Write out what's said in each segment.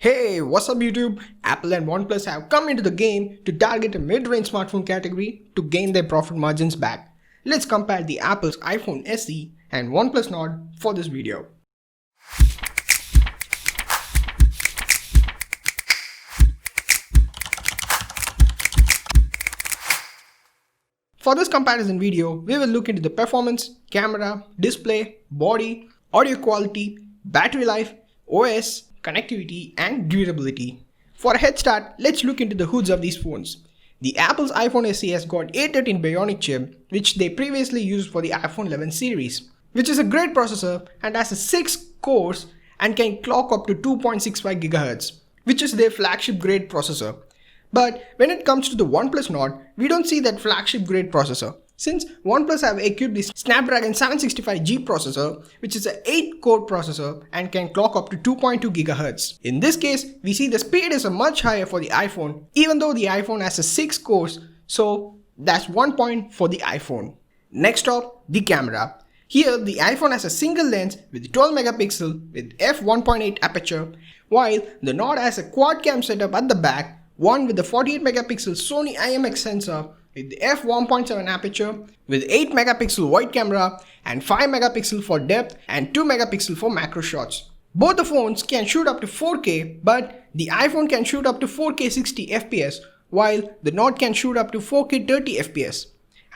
Hey, what's up YouTube? Apple and OnePlus have come into the game to target a mid-range smartphone category to gain their profit margins back. Let's compare the Apple's iPhone SE and OnePlus Nord for this video. For this comparison video, we will look into the performance, camera, display, body, audio quality, battery life, OS, connectivity and durability. For a head start, let's look into the hoods of these phones. The Apple's iPhone SE has got A13 Bionic chip, which they previously used for the iPhone 11 series, which is a great processor and has a 6 cores and can clock up to 2.65 GHz, which is their flagship grade processor. But when it comes to the OnePlus Nord, we don't see that flagship grade processor, since OnePlus have equipped the Snapdragon 765G processor, which is an 8-core processor and can clock up to 2.2 GHz. In this case, we see the speed is much higher for the iPhone, even though the iPhone has a 6 cores, so that's 1 point for the iPhone. Next up, the camera. Here, the iPhone has a single lens with 12 megapixel with f1.8 aperture, while the Nord has a quad cam setup at the back, one with the 48 megapixel Sony IMX sensor with the f1.7 aperture with 8 megapixel wide camera and 5 megapixel for depth and 2 megapixel for macro shots. Both the phones can shoot up to 4K, but the iPhone can shoot up to 4K 60 FPS while the Nord can shoot up to 4K 30 FPS.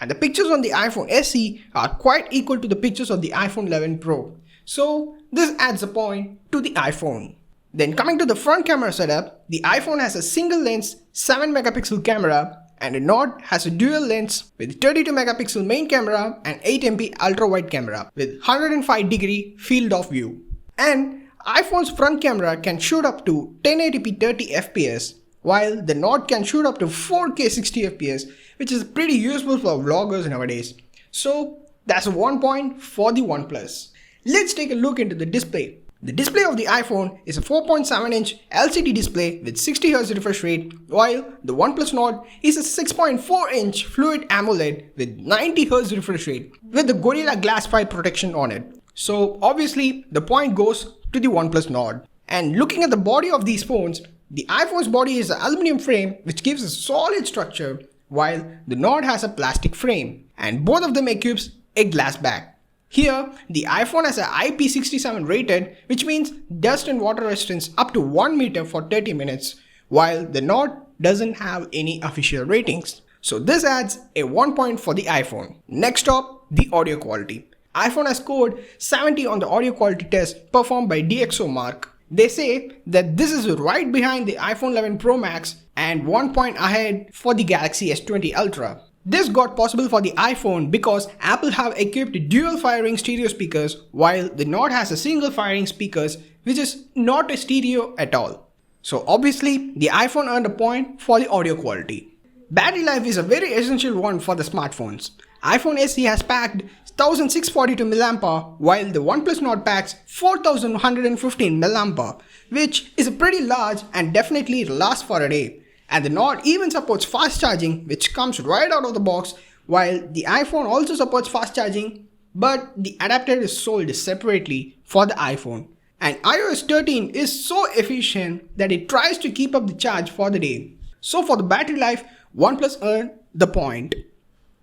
And the pictures on the iPhone SE are quite equal to the pictures of the iPhone 11 Pro. So this adds a point to the iPhone. Then coming to the front camera setup, the iPhone has a single lens 7 megapixel camera and the Nord has a dual lens with 32 megapixel main camera and 8MP ultra wide camera with 105 degree field of view. And iPhone's front camera can shoot up to 1080p 30 FPS while the Nord can shoot up to 4K 60 FPS, which is pretty useful for vloggers nowadays. So that's 1 point for the OnePlus. Let's take a look into the display. The display of the iPhone is a 4.7-inch LCD display with 60Hz refresh rate, while the OnePlus Nord is a 6.4-inch Fluid AMOLED with 90Hz refresh rate with the Gorilla Glass 5 protection on it. So obviously the point goes to the OnePlus Nord. And looking at the body of these phones, the iPhone's body is an aluminum frame which gives a solid structure, while the Nord has a plastic frame, and both of them equips a glass back. Here, the iPhone has an IP67 rated, which means dust and water resistance up to 1 meter for 30 minutes, while the Nord doesn't have any official ratings. So this adds a 1 point for the iPhone. Next up, the audio quality. iPhone has scored 70 on the audio quality test performed by DxOMark. They say that this is right behind the iPhone 11 Pro Max and 1 point ahead for the Galaxy S20 Ultra. This got possible for the iPhone because Apple have equipped dual firing stereo speakers while the Nord has a single firing speakers which is not a stereo at all. So obviously the iPhone earned a point for the audio quality. Battery life is a very essential one for the smartphones. iPhone SE has packed 1642 mAh while the OnePlus Nord packs 4115 mAh, which is pretty large and definitely lasts for a day. And the Nord even supports fast charging, which comes right out of the box, while the iPhone also supports fast charging, but the adapter is sold separately for the iPhone. And iOS 13 is so efficient that it tries to keep up the charge for the day. So for the battery life, OnePlus earned the point.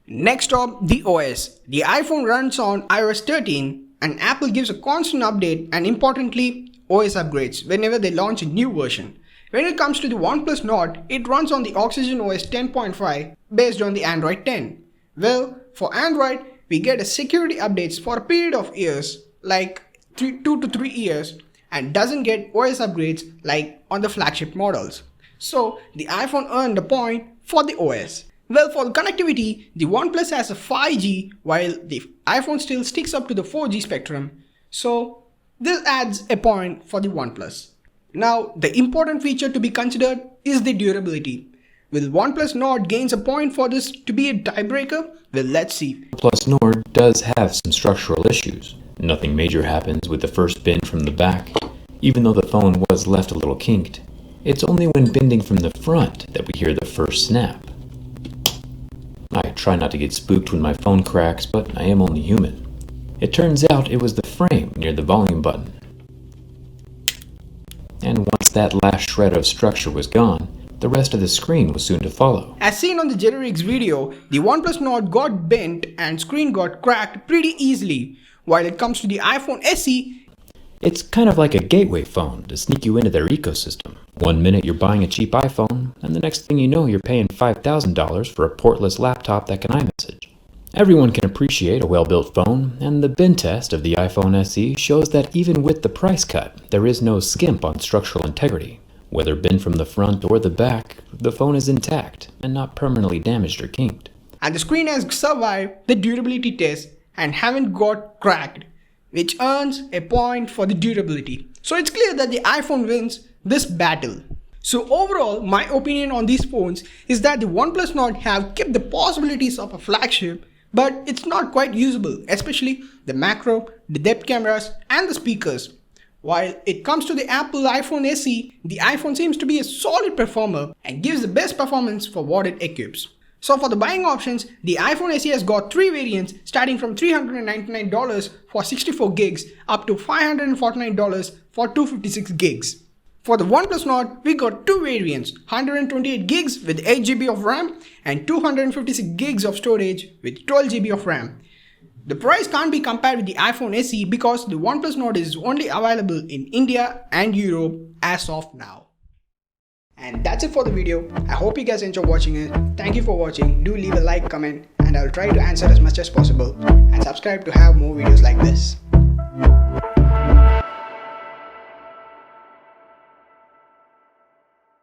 Next up, the OS. The iPhone runs on iOS 13 and Apple gives a constant update and importantly, OS upgrades whenever they launch a new version. When it comes to the OnePlus Nord, it runs on the Oxygen OS 10.5 based on the Android 10. Well, for Android, we get a security updates for a period of years, like 2 to 3 years, and doesn't get OS upgrades like on the flagship models. So the iPhone earned a point for the OS. Well, for the connectivity, the OnePlus has a 5G while the iPhone still sticks up to the 4G spectrum. So this adds a point for the OnePlus. Now, the important feature to be considered is the durability. Will OnePlus Nord gains a point for this to be a tiebreaker? Well, let's see. OnePlus Nord does have some structural issues. Nothing major happens with the first bend from the back, even though the phone was left a little kinked. It's only when bending from the front that we hear the first snap. I try not to get spooked when my phone cracks, but I am only human. It turns out it was the frame near the volume button. And once once that last shred of structure was gone, the rest of the screen was soon to follow. As seen on the generics video, the OnePlus Nord got bent and screen got cracked pretty easily. While it comes to the iPhone SE, it's kind of like a gateway phone to sneak you into their ecosystem. One minute you're buying a cheap iPhone, and the next thing you know you're paying $5,000 for a portless laptop that can iMessage. Everyone can appreciate a well-built phone, and the bin test of the iPhone SE shows that even with the price cut, there is no skimp on structural integrity. Whether bin from the front or the back, the phone is intact and not permanently damaged or kinked. And the screen has survived the durability test and haven't got cracked, which earns a point for the durability. So it's clear that the iPhone wins this battle. So overall, my opinion on these phones is that the OnePlus Nord have kept the possibilities of a flagship, but it's not quite usable, especially the macro, the depth cameras and the speakers. While it comes to the Apple iPhone SE, the iPhone seems to be a solid performer and gives the best performance for what it equips. So for the buying options, the iPhone SE has got 3 variants starting from $399 for 64 gigs up to $549 for 256 gigs. For the OnePlus Nord, we got 2 variants, 128 gigs with 8 GB of RAM and 256 gigs of storage with 12 GB of RAM. The price can't be compared with the iPhone SE because the OnePlus Nord is only available in India and Europe as of now. And that's it for the video. I hope you guys enjoyed watching it. Thank you for watching. Do leave a like, comment, and I'll try to answer as much as possible. And subscribe to have more videos like this.